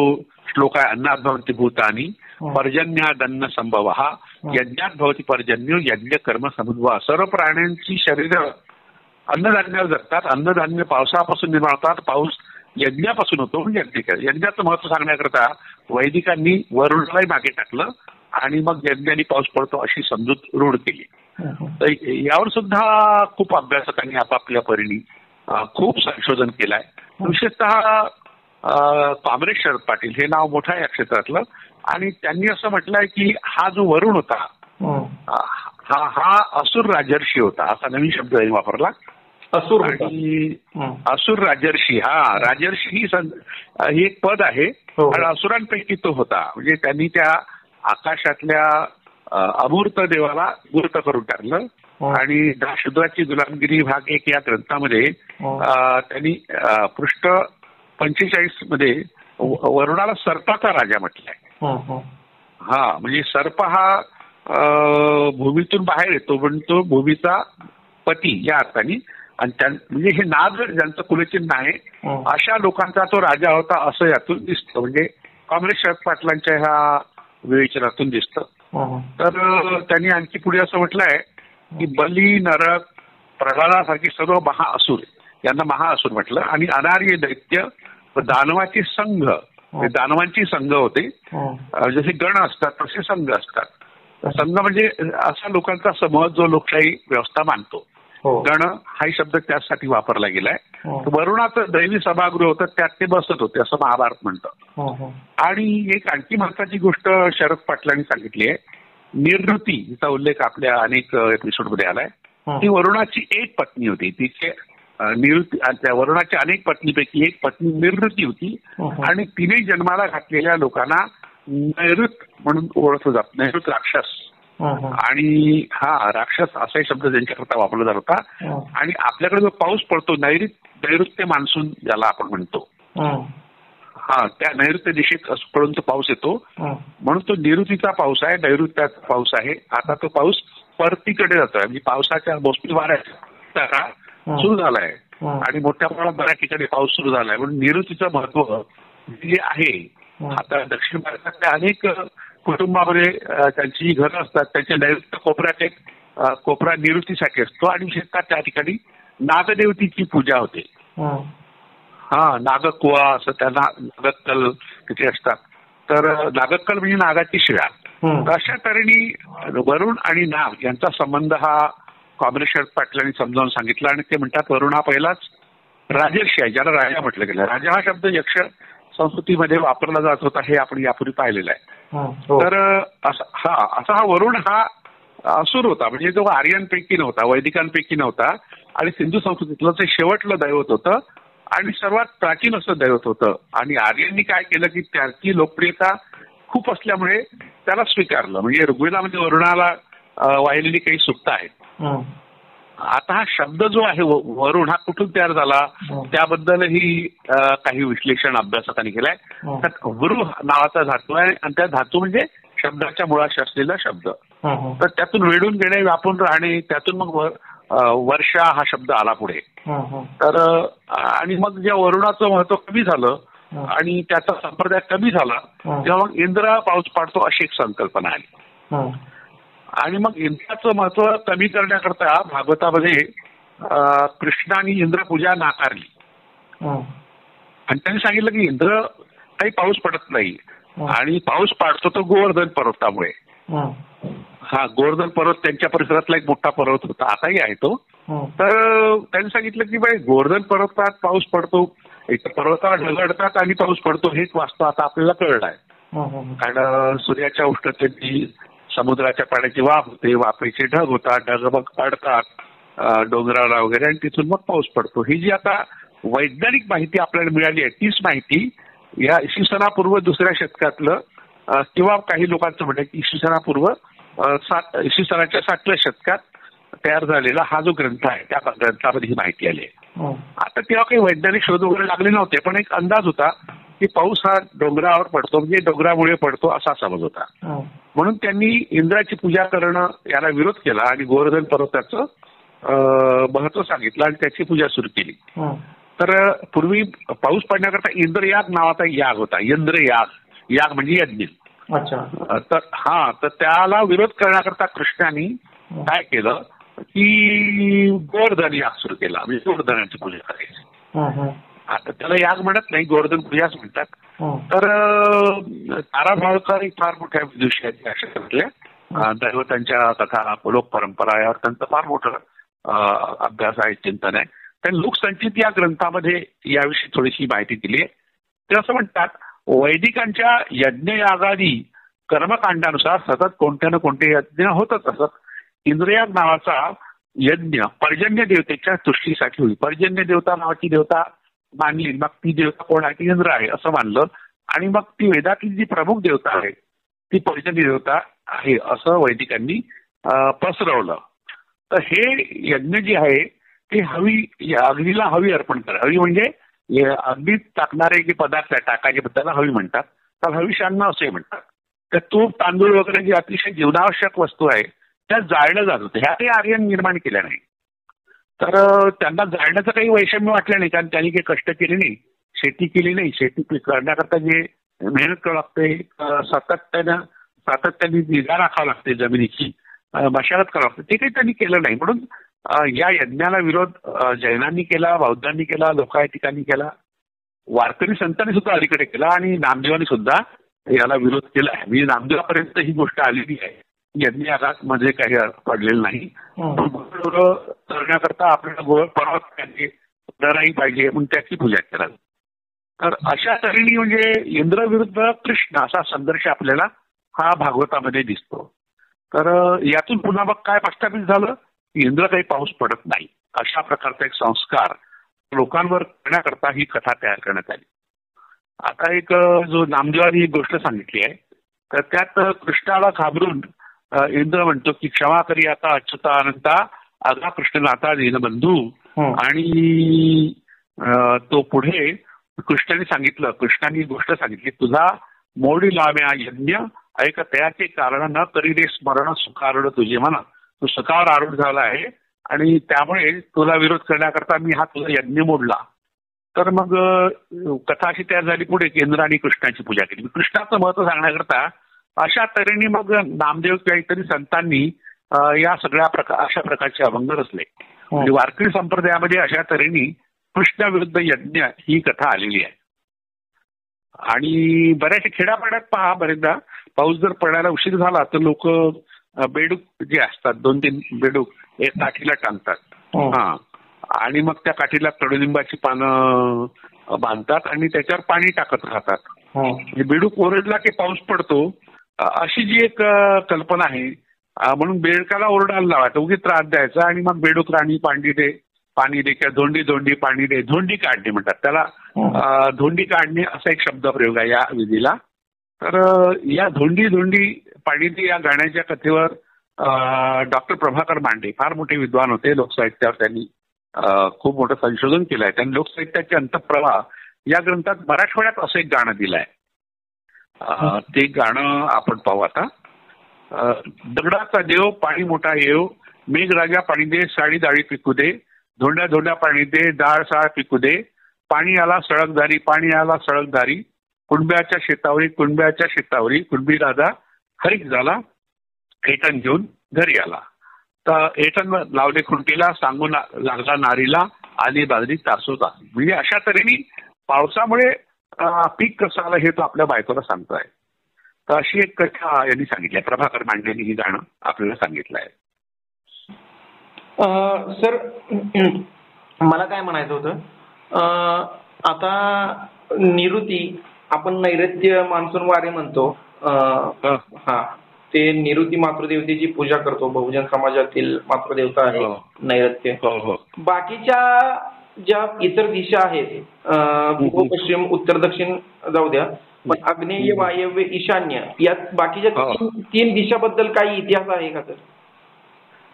श्लोक आहे, अन्नात भवती भूतानी पर्जन्यादन्न संभव, हा यज्ञात भवती पर्जन्य यज्ञ कर्म समुद्भव. सर्व प्राण्यांची शरीर अन्नधान्यावर जगतात, अन्नधान्य पावसापासून निर्माण होतात, पाऊस यज्ञापासून होतो. म्हणजे यज्ञाचं महत्व सांगण्याकरता वैदिकांनी वरुणालाही मागे टाकलं आणि मग यज्ञाने पाऊस पडतो अशी समजूत रूढ केली. तर यावर सुद्धा खूप अभ्यासकांनी आपापल्या परीने खूप संशोधन केलंय. विशेषतः कामरेश शरद पाटील हे नाव मोठं आहे या क्षेत्रातलं आणि त्यांनी असं म्हटलंय की हा जो वरुण होता हा असुर राजर्षी होता, असा नवीन शब्द त्यांनी वापरला. असुर आणि असुर राजर्षी, राजर्षी ही एक पद आहे आणि असुरांपैकी तो होता. म्हणजे त्यांनी त्या आकाशातल्या अमूर्त देवाला मूर्त करून टाकलं आणि शूद्राची गुलामगिरी भाग 1 या ग्रंथामध्ये त्यांनी पृष्ठ 45 मध्ये वरुणाला सर्पाचा राजा म्हटलंय. म्हणजे सर्प हा भूमीतून बाहेर येतो पण तो भूमीचा पती या अर्थाने. आणि म्हणजे हे नाग ज्यांचं कुलचिन्ह आहे अशा लोकांचा तो राजा होता असं यातून दिसतं. म्हणजे काँग्रेस शरद पाटलांच्या ह्या विवेचनातून दिसतं. तर त्यांनी आणखी पुढे असं म्हटलंय की बली, नरक, प्रल्हादासारखी सर्व महाअसुर यांना महाअसुर म्हटलं. आणि अनार्य दैत्य व दानवाचे संघ, दानवांची संघ होते. जसे गण असतात तसे संघ असतात. संघ म्हणजे अशा लोकांचा समूह जो लोकशाही व्यवस्था मानतो. गण हा शब्द त्यासाठी वापरला गेलाय. वरुणाचं दैवी सभागृह होतं, त्यात ते बसत होते असं महाभारत म्हणतं. आणि एक आणखी महत्वाची गोष्ट शरद पाटलांनी सांगितली आहे, निर्वृती, हिचा उल्लेख आपल्या अनेक एपिसोडमध्ये आलाय. ती वरुणाची एक पत्नी होती. तिचे निवृत्ती, त्या वरुणाच्या अनेक पत्नीपैकी एक पत्नी निर्वृती होती आणि तिने जन्माला घातलेल्या लोकांना नैऋत म्हणून ओळखलं जात, नैऋत राक्षस. आणि राक्षस असाही शब्द त्यांच्याकरता वापरला जात होता. आणि आपल्याकडे जो पाऊस पडतो नैऋत्य मान्सून ज्याला आपण म्हणतो, त्या नैऋत्य दिशेत पडून तो पाऊस येतो म्हणून तो निऋतीचा पाऊस आहे, नैऋत्याचा पाऊस आहे. आता तो पाऊस परतीकडे जातोय, म्हणजे पावसाच्या मोसमी वाऱ्याचा सुरू झालाय आणि मोठ्या प्रमाणात बऱ्याच ठिकाणी पाऊस सुरू झालाय. म्हणून निऋतीचं महत्व जे आहे, आता दक्षिण भारतातल्या अनेक कुटुंबामध्ये त्यांची घरं असतात, त्यांच्या नैऋत्य कोपऱ्यात एक कोपरा निवृत्तीसाठी असतो आणि विशेषतः त्या ठिकाणी नागदेवतीची पूजा होते. नागकुवा असं त्यांना नागक्कल तिथे असतात. तर नागक्कल म्हणजे नागाची शिळा. अशा तऱ्हेने वरुण आणि नाग यांचा संबंध हा काँग्रेस शरद पाटलांनी समजावून सांगितला. आणि ते म्हणतात वरुण हा पहिलाच राजर्षी आहे, ज्याला राजा म्हटलं गेलं. राजा हा शब्द यक्ष संस्कृतीमध्ये वापरला जात होता, हे आपण यापूर्वी पाहिलेलं आहे. तर असा हा वरुण हा असुर होता, म्हणजे तो आर्यांपैकी नव्हता, वैदिकांपैकी नव्हता आणि सिंधू संस्कृतीतलं ते शेवटलं दैवत होतं आणि सर्वात प्राचीन असं दैवत होतं. आणि आर्यांनी काय केलं की त्याची लोकप्रियता खूप असल्यामुळे त्याला स्वीकारलं. म्हणजे ऋग्वेदामध्ये वरुणाला वाहिलेली काही सूक्तं आहेत. आता हा शब्द जो आहे वरुण हा कुठून तयार झाला त्याबद्दलही काही विश्लेषण अभ्यासकांनी केलंय. वरु नावाचा धातू आहे आणि त्या धातू म्हणजे शब्दाच्या मुळाशी असलेला शब्द. तर त्यातून वेढून घेणे, व्यापून राहणे, त्यातून मग वर्षा हा शब्द आला पुढे. तर आणि मग जेव्हा वरुणाचं महत्व कमी झालं आणि त्याचा संप्रदाय कमी झाला तेव्हा मग इंद्र पाऊस पाडतो अशी एक संकल्पना आली. आणि मग इंद्राचं महत्व कमी करण्याकरता भागवतामध्ये कृष्णाने इंद्रपूजा नाकारली आणि त्यांनी सांगितलं की इंद्र काही पाऊस पडत नाही आणि पाऊस पाडतो तो गोवर्धन पर्वतामुळे. गोवर्धन पर्वत त्यांच्या परिसरातला एक मोठा पर्वत होता, आताही आहे तो. तर त्यांनी सांगितलं की बाई गोवर्धन पर्वतात पाऊस पडतो, एक पर्वताला ढगळतात आणि पाऊस पडतो, हेच वास्तव आता आपल्याला कळलं आहे. कारण सूर्याच्या उष्णतेची समुद्राच्या पाण्याची वाफ होते, वाफेचे ढग होतात, ढग मग पडतात डोंगराला वगैरे आणि तिथून मग पाऊस पडतो. ही जी आता वैज्ञानिक माहिती आपल्याला मिळाली आहे तीच माहिती या इसवी सनापूर्व 2ऱ्या शतकातलं किंवा काही लोकांचं म्हणणं की इसवी सनाच्या 7व्या शतकात तयार झालेला हा जो ग्रंथ आहे त्या ग्रंथामध्ये ही माहिती आली आहे. आता तेव्हा काही वैज्ञानिक शोध वगैरे लागले नव्हते, पण एक अंदाज होता की पाऊस हा डोंगरावर पडतो, म्हणजे डोंगरामुळे पडतो असा समज होता. म्हणून त्यांनी इंद्राची पूजा करणं याला विरोध केला आणि गोवर्धन पर्वताचं महत्व सांगितलं आणि त्याची पूजा सुरू केली. तर पूर्वी पाऊस पडण्याकरता इंद्रयाग नावाचा याग होता. इंद्रयाग, याग म्हणजे यज्ञ. तर त्याला विरोध करण्याकरता कृष्णाने काय केलं की गोवर्धन याग सुरू केला, म्हणजे गोवर्धनाची पूजा करायची. आता त्याला याग म्हणत नाही, गोवर्धन पूजाच म्हणतात. तर तारा भावकर एक फार मोठ्या विदुषी आहेत अशा म्हटल्या दैवतांच्या कथा, लोक परंपरा यावर त्यांचं फार मोठं अभ्यास आहे, चिंतन आहे. त्यांनी लोकसंचित या ग्रंथामध्ये याविषयी थोडीशी माहिती दिली आहे. ते असं म्हणतात वैदिकांच्या यज्ञयागादी कर्मकांडानुसार सतत कोणत्या ना कोणते यज्ञ होतच असत. इंद्रयाग नावाचा यज्ञ पर्जन्य देवतेच्या तुष्टीसाठी होईल. पर्जन्य देवता नावाची देवता मानली, मग ती देवता कोण आहे? ती इंद्र आहे असं मानलं. आणि मग ती वेदातली जी प्रमुख देवता आहे ती पर्जन्य देवता आहे असं वैदिकांनी पसरवलं. तर हे यज्ञ जे आहे ते अग्नीला हवी अर्पण करा. हवी म्हणजे अग्नीत टाकणारे जे पदार्थ आहे टाकायचे त्याला हवी म्हणतात. त्याला हविषान्न असे म्हणतात. तर तूप तांदूळ वगैरे जी अतिशय जीवनावश्यक वस्तू आहे त्या जाळलं जात होतं. ह्या ते आर्यन निर्माण केल्या नाही. तर त्यांना जाळण्याचं काही वैषम्य वाटलं नाही, कारण त्यांनी काही कष्ट केले नाही, शेती केली नाही. शेती करण्याकरता जे मेहनत करावं लागते, सातत्याने निगा राखावं लागते जमिनीची, मशागत करावं लागते, ते काही त्यांनी केलं नाही. म्हणून या यज्ञाला विरोध जैनांनी केला, बौद्धांनी केला, लोकायतिकांनी केला, वारकरी संतांनी सुद्धा अलीकडे केला आणि नामदेवांनी सुद्धा याला विरोध केला आहे. म्हणजे नामदेवापर्यंत ही गोष्ट आलेली आहे. यज्ञ मध्ये काही पडलेलं नाही. करण्याकरता आपल्याला गोळ पर्वत पाहिजे पाहिजे म्हणून त्याची पूजा करावी. तर अशा तऱ्हेने म्हणजे इंद्र विरुद्ध कृष्ण असा संघर्ष आपल्याला हा भागवतामध्ये दिसतो. तर यातून पुन्हा मग काय प्रस्थापित झालं? इंद्र काही पाऊस पडत नाही अशा प्रकारचा एक संस्कार लोकांवर करण्याकरता ही कथा तयार करण्यात आली. आता एक जो नामदेवानी एक गोष्ट सांगितली आहे तर त्यात कृष्णाला घाबरून इंद्र म्हणतो की क्षमा करी आता अच्युता अनंता आगा कृष्णनाथा दीनबंधू. आणि तो पुढे कृष्णाने गोष्ट सांगितली, तुझा मोडी लाव्या यज्ञ ऐक त्याचे कारण न करी रे स्मरण सुखारूढ तुझे म्हणा. तू सुखावर आरूढ झाला आहे आणि त्यामुळे तुला विरोध करण्याकरता मी हा तुझा यज्ञ मोडला. तर मग कथा अशी तयार झाली पुढे केंद्र आणि कृष्णाची पूजा केली. कृष्णाचं महत्व सांगण्याकरता अशा तऱ्हेने मग नामदेव किंवा इतर संतांनी या सगळ्या अशा प्रकारचे अभंग रचले. म्हणजे वारकरी संप्रदायामध्ये अशा तऱ्हेने कृष्णाविरुद्ध यज्ञ ही कथा आलेली आहे. आणि बऱ्याचशा खेड्यापाड्यात पहा, बरेचदा पाऊस जर पडायला उशीर झाला तर लोक बेडूक जे असतात 2-3 बेडूक एक काठीला टांगतात. आणि मग त्या काठीला कडुलिंबाची पानं बांधतात आणि त्याच्यावर पाणी टाकत राहतात. म्हणजे बेडूक ओरडला की पाऊस पडतो अशी जी एक कल्पना आहे. म्हणून बेडकाला ओरडायला लावायचा, उगीच त्रास द्यायचा आणि मग बेडूक राणी पाणी दे किंवा धोंडी धोंडी पाणी दे, धोंडी काढणे म्हणतात त्याला. धोंडी काढणे असा एक शब्द प्रयोग आहे या विधीला. तर या धोंडी धोंडी पाणी दे या गाण्याच्या कथेवर डॉक्टर प्रभाकर मांडे फार मोठे विद्वान होते. लोकसाहित्यावर त्यांनी खूप मोठं संशोधन केलं आहे. त्यांनी लोकसाहित्याचे अंतःप्रवाह या ग्रंथात मराठवाड्यात असं एक गाणं दिलं आहे. ते गाणं आपण पाहू आता. दगडाचा देव पाणी मोठा येव, मेघराजा पाणी दे, साडी दाळी पिकू दे, धोंड्या धोंड्या पाणी दे, डाळ साळ पिकू दे, पाणी आला सळगदारी, पाणी आला सळगदारी, कुणब्याच्या शेतावरी कुणबी राजा हरिक झाला, एटण घेऊन घरी आला. तर एटण लावले खुंटीला, सांगून लागला नारीला, आली बाजरी तासोता. म्हणजे अशा तऱ्हेने पावसामुळे पीक कसं आलं हे तो आपल्या बायकोला सांगतोय. तर अशी एक कथा यांनी सांगितली आहे. प्रभाकर मांडेंनी ही गाणं आपल्याला सांगितलं आहे. सर मला काय म्हणायचं होतं, आता निवृत्ती आपण नैऋत्य मान्सून वारे म्हणतो. ते निवृत्ती मातृदेवतेची पूजा करतो. बहुजन समाजातील मातृदेवता आहे नैऋत्य. बाकीच्या ज्या इतर दिशा आहेत, पूर्व पश्चिम उत्तर दक्षिण जाऊ द्या, पण आग्नेय वायव्य ईशान्य यात बाकीच्या 3 दिशाबद्दल काही इतिहास आहे का सर?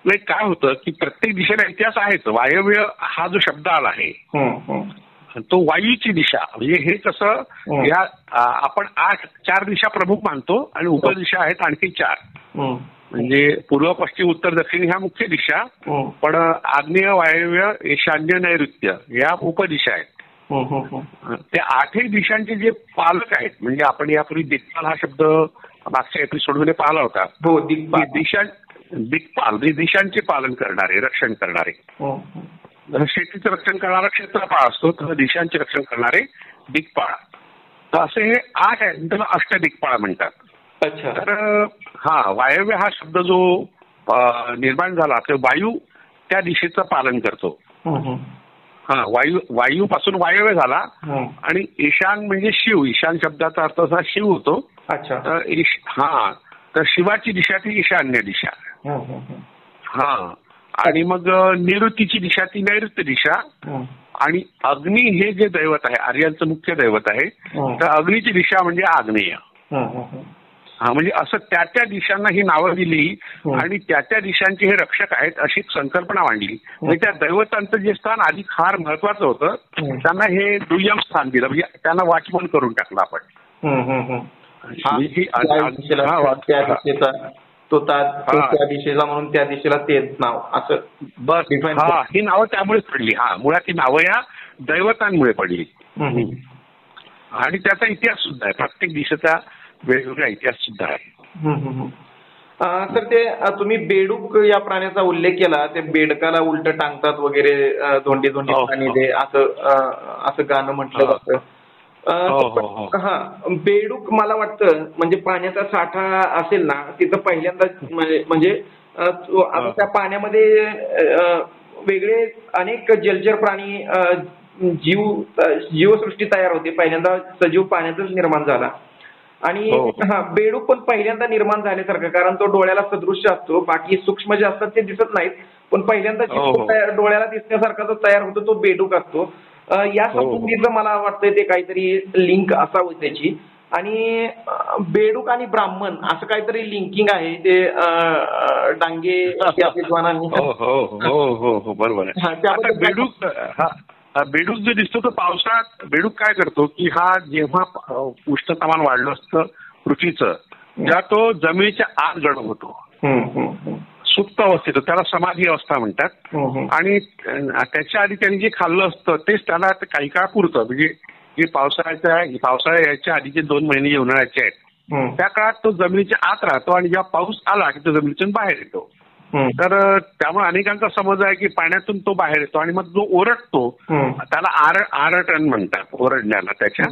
नाही, काय होतं की प्रत्येक दिशेला इतिहास आहेच. वायव्य हा जो शब्द आला आहे तो वायूची दिशा. म्हणजे हे कसं या आपण 4 दिशा प्रमुख मानतो आणि उपदिशा आहेत आणखी 4. म्हणजे पूर्व पश्चिम उत्तर दक्षिण ह्या मुख्य दिशा, पण आग्नेय वायव्य ईशान्य नैऋत्य या उपदिशा आहेत. ते 8 दिशांचे जे पालक आहेत, म्हणजे आपण यापूर्वी दिक्पाल हा शब्द मागच्या एपिसोडमध्ये पाहिला होता. दिक्पाल दिशांचे पालन करणारे, रक्षण करणारे. शेतीचं रक्षण करणारा क्षेत्रपाळ असतो, तर दिशांचे रक्षण करणारे दिक्पाळ. तर असे हे 8 आहेत, त्याला अष्टदिक्पाळ म्हणतात. तर वायव्य हा शब्द जो निर्माण झाला तर वायू त्या दिशेचं पालन करतो. वायू पासून वायव्य झाला. आणि ईशान म्हणजे शिव. ईशान शब्दाचा अर्थ असा शिव होतो. तर शिवाची दिशा ती ईशान्य दिशा. हा आणि मग निवृत्तीची दिशा ती नैऋत्य दिशा आणि अग्नी हे जे दैवत आहे आर्यांचं मुख्य दैवत आहे तर अग्नीची दिशा म्हणजे आग्नेय. हा म्हणजे असं त्या दिशांना ही नावं दिली आणि त्या दिशांचे हे रक्षक आहेत अशी संकल्पना मांडली. म्हणजे त्या दैवतांचं जे स्थान आधी फार महत्वाचं होतं त्यांना हे दुय्यम स्थान दिलं म्हणजे त्यांना वॉचमन करून टाकलं आपण. त्या दिशेला म्हणून त्या दिशेला तेच नाव असं बस. हा ही नावं त्यामुळेच पडली. हा मुळात ही नावं या दैवतांमुळे पडली आणि त्याचा इतिहास सुद्धा आहे. प्रत्येक दिशेचा वेगवेगळा इतिहास सुद्धा आहे. तर ते तुम्ही बेडूक या प्राण्याचा उल्लेख केला. ते बेडकाला उलट टांगतात वगैरे धोंडी धोंडी पाणी दे असं गाणं म्हटलं जातं. हा बेडूक मला वाटतं म्हणजे पाण्याचा साठा असेल ना तिथं पहिल्यांदा म्हणजे आता त्या पाण्यामध्ये वेगळे अनेक जलचर प्राणी जीवसृष्टी तयार होते. पहिल्यांदा सजीव पाण्यातच निर्माण झाला आणि हा बेडूक पण पहिल्यांदा निर्माण झाल्यासारखं कारण तो डोळ्याला सदृश्य असतो. बाकी सूक्ष्म जे असतात ते दिसत नाहीत पण पहिल्यांदा डोळ्याला दिसण्यासारखा जो तयार होतो तो बेडूक असतो. या संबंधीचं मला वाटतंय ते काहीतरी लिंक असावं त्याची. आणि बेडूक आणि ब्राह्मण असं काहीतरी लिंकिंग आहे ते डांगे विद्वानांनी. बरोबर आहे. बेडूक जो दिसतो तो पावसाळ्यात बेडूक काय करतो की हा जेव्हा उष्णतामान वाढलं असतं पृथ्वीचं जेव्हा तो जमिनीच्या आत गडप होतो सुप्त अवस्थेत त्याला समाधी अवस्था म्हणतात आणि त्याच्या आधी त्यांनी जे खाल्लं असतं तेच त्याला काही काळ पुरतं. म्हणजे जे पावसाळ्या याच्या आधीचे 2 महिने जे उन्हाळ्याचे आहेत त्या काळात तो जमिनीच्या आत राहतो आणि जेव्हा पाऊस आला की तो जमिनीतून बाहेर येतो. तर त्यामुळे अनेकांचा समज आहे की पाण्यातून तो बाहेर येतो आणि मग जो ओरडतो त्याला आरटण म्हणतात ओरडण्याला त्याच्या.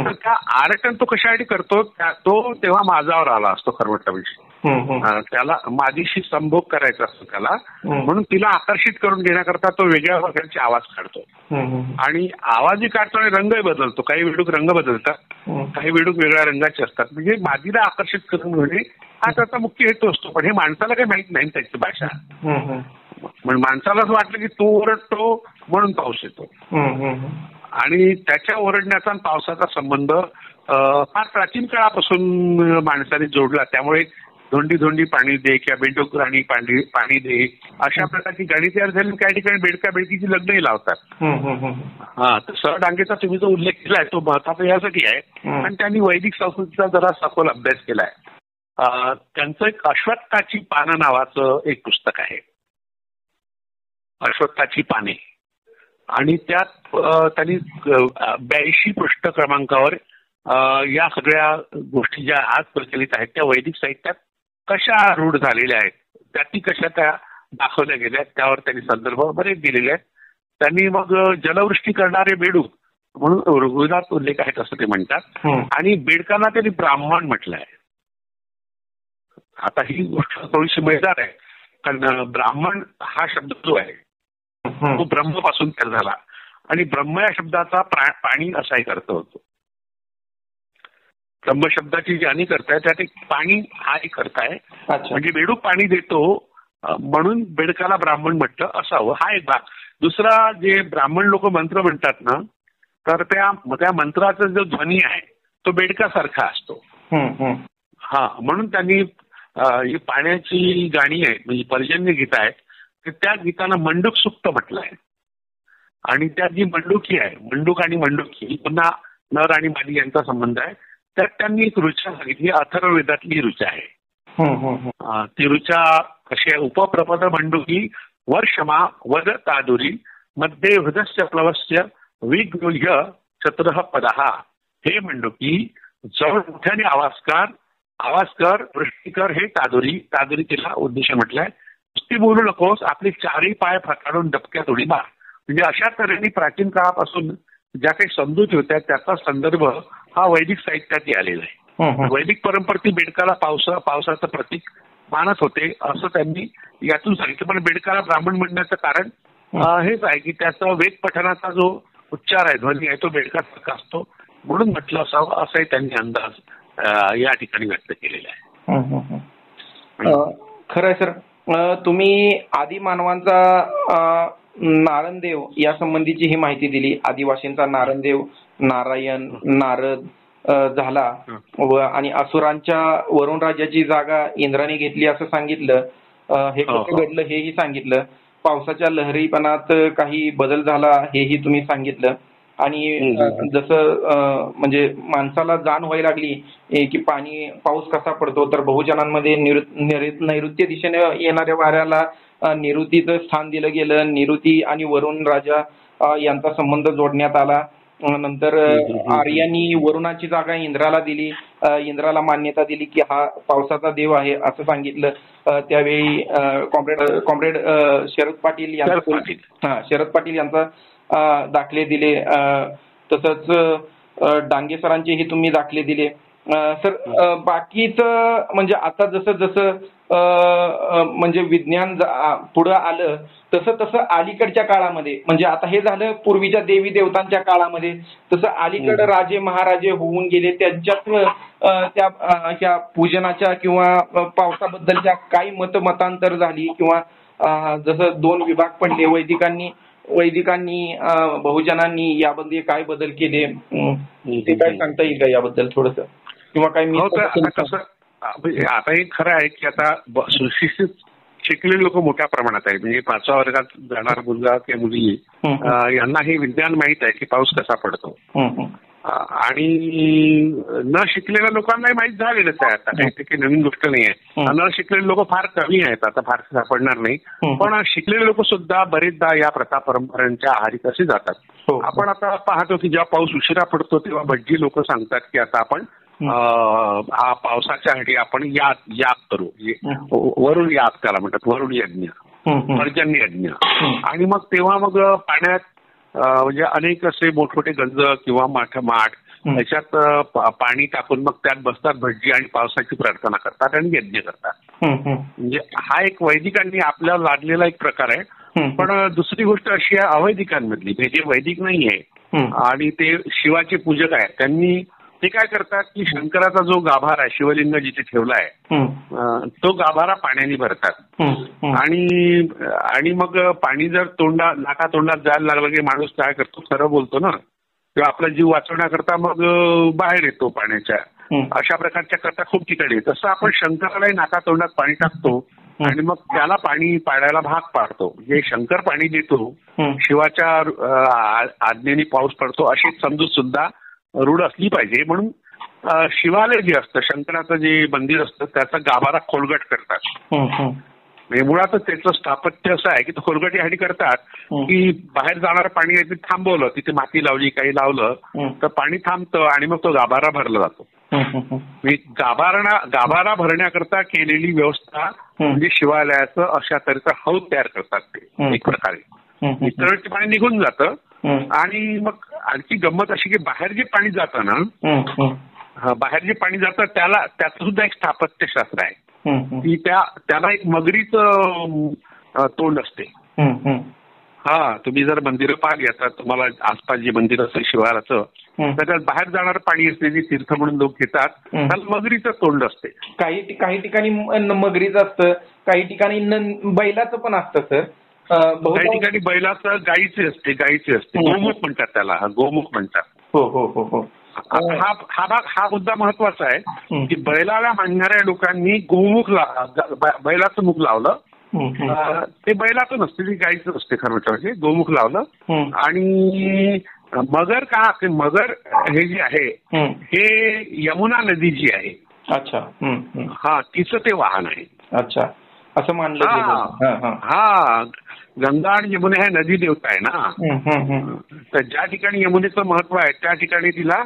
तर त्या आरटण तो कशासाठी करतो तो तेव्हा माझावर आला असतो खरवटल्याविषयी त्याला माझीशी संभोग करायचा असतो त्याला म्हणून तिला आकर्षित करून घेण्याकरता तो वेगळ्या प्रकारचे आवाज काढतो आणि आवाजही काढतो आणि रंगही बदलतो. काही बेडूक रंग बदलतात काही बेडूक वेगळ्या रंगाचे असतात. म्हणजे मादीला आकर्षित करून घेणे हा त्याचा मुख्य हेतू असतो. पण हे माणसाला काही माहित नाही त्याची भाषा. पण माणसालाच वाटलं की तो ओरडतो म्हणून पाऊस येतो आणि त्याच्या ओरडण्याचा आणि पावसाचा संबंध फार प्राचीन काळापासून माणसाने जोडला. त्यामुळे धोंडी धोंडी पाणी दे किंवा बेडूक राणी पाणी दे अशा प्रकारची गाणी तयार झाली. काही ठिकाणी बेडका बेडकीची लग्नही लावतात. हा तर सरडांगेचा तुम्ही जो उल्लेख केलाय तो महत्वाचा यासाठी आहे आणि त्यांनी वैदिक संस्कृतीचा जरा सखोल अभ्यास केलाय. त्यांचं एक अश्वत्थाची पानं नावाचं एक पुस्तक आहे. अश्वत्थाची पाने आणि त्यात त्यांनी 82 पृष्ठ क्रमांकावर या सगळ्या गोष्टी ज्या आज प्रचलित आहेत त्या वैदिक साहित्यात कशा रूढ झालेल्या आहेत त्याती कशा त्या दाखवल्या गेल्या आहेत त्यावर त्यांनी संदर्भ बरेच दिलेले आहेत. त्यांनी मग जलवृष्टी करणारे बेडूक म्हणून ऋग्वेदात उल्लेख आहेत असं ते म्हणतात आणि बेडकांना त्यांनी ब्राह्मण म्हटलं आहे. आता ही गोष्ट थोडीशी मजेदार आहे कारण ब्राह्मण हा शब्द जो आहे तो ब्रह्मपासून तयार झाला आणि ब्रह्म या शब्दाचा पाणी असाही अर्थ होतो. ब्रह्म शब्दाची जी हानी करताय त्यात एक पाणी हा एक अर्थ आहे. म्हणजे बेडूक पाणी देतो म्हणून बेडकाला ब्राह्मण म्हटलं असावं हा एक भाग. दुसरा जे ब्राह्मण लोक मंत्र म्हणतात ना तर त्या मंत्राचा जो ध्वनी आहे तो बेडकासारखा असतो. हा म्हणून त्यांनी ही पाण्याची गाणी आहेत म्हणजे पर्जन्य गीत आहेत तर त्या गीतांना मंडूक सुक्त म्हटलं आहे आणि त्यात जी मंडुकी आहे मंडूक आणि मंडुकी पुन्हा नर आणि मादी यांचा संबंध आहे. त्यात त्यांनी एक ऋचा सांगितली अथर्ववेदातली ऋचा आहे. ती ऋचा कशी आहे उपप्रपद मंडुकी वर्षमा वद तादुरी मध्ये हृदस्य प्लवस्य विगृह्य चतुरः पदहा. हे मंडुकी जवळ मोठ्याने आवाज कर वृष्टीकर हे तादुरी तिला उद्देश म्हटलंय. नुसती बोलू नकोस आपले 4ही पाय फकाडून डबक्यात उडी मार. म्हणजे अशा तऱ्हेने प्राचीन काळापासून ज्या काही समजुती होत्या त्याचा संदर्भ हा वैदिक साहित्यात आलेला आहे. वैदिक परंपरेत बेडकाला पावसाचं प्रतीक मानत होते असं त्यांनी यातून सांगितलं. पण बेडकाला ब्राह्मण म्हणण्याचं कारण हेच आहे की त्याचा वेद पठणाचा जो उच्चार आहे ध्वनी आहे तो बेडकासारखा असतो म्हणून म्हटलं असावं असाही त्यांनी अंदाज या ठिकाणी व्यक्त केलेला आहे. खरं आहे सर. तुम्ही आदी मानवांचा नारायणदेव या संबंधीची ही माहिती दिली. आदिवासींचा नारायणदेव, नारायण, नारद झाला आणि असुरांच्या वरुण राजाची जागा इंद्राने घेतली असं सांगितलं. हे कसं घडलं हेही सांगितलं. पावसाच्या लहरीपणात काही बदल झाला हेही तुम्ही सांगितलं. आणि जसं म्हणजे माणसाला जाण व्हायला लागली की पाऊस कसा पडतो, तर बहुजनांमध्ये नैऋत्य दिशेने येणाऱ्या वाऱ्याला निऋतीचं स्थान दिलं गेलं. निऋती आणि वरुण राजा यांचा संबंध जोडण्यात आला. नंतर आर्यांनी वरुणाची जागा इंद्राला दिली. इंद्राला मान्यता दिली की हा पावसाचा देव आहे असं सांगितलं. त्यावेळी कॉम्रेड शरद पाटील यांचा दाखले दिले. तसंच डांगे सरांचेही तुम्ही दाखले दिले. सर बाकीचं म्हणजे आता जसं जसं म्हणजे विज्ञान पुढं आलं तसं तसं अलीकडच्या काळामध्ये, म्हणजे आता हे झालं पूर्वीच्या देवी देवतांच्या काळामध्ये, तसं अलीकडे राजे महाराजे होऊन गेले. त्यांच्यात त्या ह्या पूजनाच्या किंवा पावसाबद्दलच्या काही मतांतर झाली किंवा जसं 2 विभाग पडले. वैदिकांनी बहुजनांनी यामध्ये काय बदल केले ते काय सांगता येईल का याबद्दल थोडस, किंवा काय? आता हे खरं आहे की आता सुशिक्षित शिकलेले लोक मोठ्या प्रमाणात आहेत. म्हणजे 5व्या वर्गात जाणारा मुलगा किंवा मुलगी यांना हे विज्ञान माहित आहे की पाऊस कसा पडतो. आणि न शिकलेल्या लोकांनाही माहित झालेलंच आहे. आता काही नवीन गोष्ट नाही आहे. न शिकलेले लोक फार कमी आहेत, आता फार सापडणार नाही. पण शिकलेले लोक सुद्धा बरेचदा या प्रथा परंपरांच्या आहारी कसे जातात. आपण आता पाहतो की जेव्हा पाऊस उशिरा पडतो तेव्हा भटजी लोक सांगतात की आता आपण हा पावसाच्या साठी आपण याग करू. वरुण याग त्याला म्हणतात, वरुण यज्ञ, पर्जन्य यज्ञ. आणि मग तेव्हा मग पाण्यात म्हणजे अनेक असे मोठमोठे गंज किंवा माठ याच्यात पाणी टाकून मग त्यात बसतात भटजी आणि पावसाची प्रार्थना करतात आणि यज्ञ करतात. म्हणजे हा एक वैदिकांनी आपल्याला लादलेला एक प्रकार आहे. पण दुसरी गोष्ट अशी आहे अवैदिकांमधली, जे वैदिक नाहीये आणि ते शिवाचे पूजक आहेत, त्यांनी ते काय करतात की शंकराचा जो गाभारा आहे, शिवलिंग जिथे ठेवला आहे तो गाभारा पाण्याने भरतात. आणि मग पाणी जर नाका तोंडात जायला लागलं की माणूस काय करतो, खरं बोलतो ना, किंवा आपला जीव वाचवण्याकरता मग बाहेर येतो पाण्याच्या. अशा प्रकारच्या करता खूप ठिकाणी. तसं आपण शंकरालाही नाका तोंडात पाणी टाकतो आणि मग त्याला पाणी पाडायला भाग पाडतो. जे शंकर पाणी देतो, शिवाच्या आज्ञेने पाऊस पडतो अशी समजूत सुद्धा रूढ असली पाहिजे. म्हणून शिवालय जे असतं, शंकराचं जे मंदिर असतं, त्याचा गाभारा खोलगट करतात. म्हणजे मुळातच त्याचं स्थापत्य असं आहे की तो खोलगट यासाठी करतात की बाहेर जाणारं पाणी थांबवलं, तिथे माती लावली, काही लावलं तर पाणी थांबतं आणि मग तो गाभारा भरला जातो. गाभारा भरण्याकरता केलेली व्यवस्था म्हणजे शिवालयाचं अशा तऱ्हेचा हौद तयार करतात ते एक प्रकारे. इतर पाणी निघून जातं. आणि मग आणखी गंमत अशी की बाहेर जे पाणी जातं ना, बाहेर जे पाणी जातं त्याचं सुद्धा एक स्थापत्यशास्त्र आहे की त्याला एक मगरीचं तोंड असते. तुम्ही जर मंदिरं पाहिली आता तुम्हाला आसपास जे मंदिर असेल शिवाराचं, तर त्यात बाहेर जाणारं पाणी असते जे तीर्थ म्हणून लोक घेतात, त्याला मगरीचं तोंड असते. काही ठिकाणी मगरीचं असतं, काही ठिकाणी बैलाचं पण असतं सर. काही ठिकाणी बैलाचं गाईचे असते. गोमुख म्हणतात त्याला, गोमुख म्हणतात. हो. हा मुद्दा महत्वाचा आहे की बैलाला मानणाऱ्या लोकांनी बैलाचं मुख लावलं. ते बैलाचं नसते, ते गाईचं असते खरं म्हणजे, गोमुख लावलं. आणि मगर मगर हे जे आहे हे यमुना नदी जी आहे, अच्छा, तिचं ते वाहन आहे. अच्छा, असं मानलं. गंगा आणि यमुना ह्या नदी देवता आहे ना, तर ज्या ठिकाणी यमुनेचं महत्व आहे त्या ठिकाणी तिला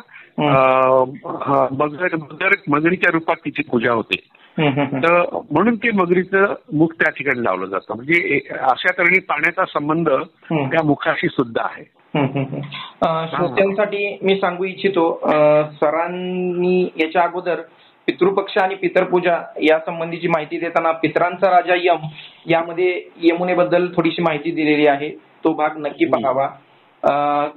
मगरीच्या रूपात तिची पूजा होते. तर म्हणून ते मगरीचं मुख त्या ठिकाणी लावलं जातं. म्हणजे अशा तऱ्हेने पाण्याचा संबंध त्या मुखाशी सुद्धा आहे. श्रोत्यांसाठी मी सांगू इच्छितो, सरांनी याच्या अगोदर पितृपक्ष आणि पितरपूजा या संबंधीची माहिती देताना पितरांचा राजा यम यामध्ये यमुनेबद्दल थोडीशी माहिती दिलेली आहे. तो भाग नक्की पाहावा.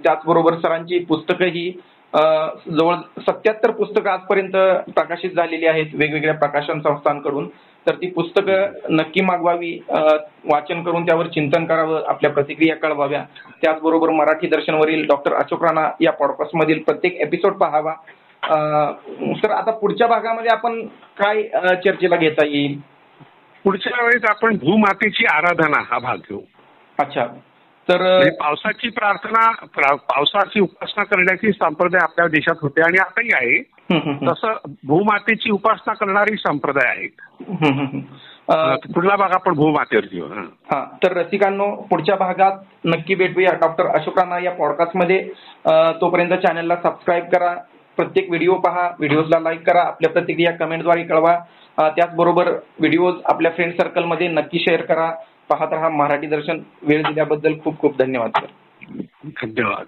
त्याचबरोबर सरांची पुस्तकंही जवळ 77 पुस्तकं आजपर्यंत प्रकाशित झालेली आहेत वेगवेगळ्या प्रकाशन संस्थांकडून. तर ती पुस्तकं नक्की मागवावी, वाचन करून त्यावर चिंतन करावं, आपल्या प्रतिक्रिया कळवाव्या. त्याचबरोबर मराठी दर्शनवरील डॉक्टर अशोक राणा या पॉडकास्टमधील प्रत्येक एपिसोड पाहावा. सर, आता पुढच्या भागामध्ये आपण काय चर्चेला घेता येईल? पुढच्या वेळेस आपण भूमातेची आराधना हा भाग घेऊ. अच्छा. तर पावसाची प्रार्थना, पावसाची उपासना करण्याची संप्रदाय आपल्या देशात होते आणि आताही आहे. तसं भूमातेची उपासना करणारी संप्रदाय आहेत. पुढला भाग आपण भूमातेवर घेऊ. हा, तर रसिकांनो, पुढच्या भागात नक्की भेटूया डॉक्टर अशोक राणा या पॉडकास्टमध्ये. तोपर्यंत चॅनलला सबस्क्राईब करा, प्रत्येक व्हिडिओ पहा, व्हिडिओजला लाईक करा, आपल्या प्रतिक्रिया कमेंटद्वारे कळवा. त्याचबरोबर व्हिडिओज आपल्या फ्रेंड सर्कलमध्ये नक्की शेअर करा. पाहत रहा मराठी दर्शन. वेळ दिल्याबद्दल खूप खूप धन्यवाद सर. धन्यवाद.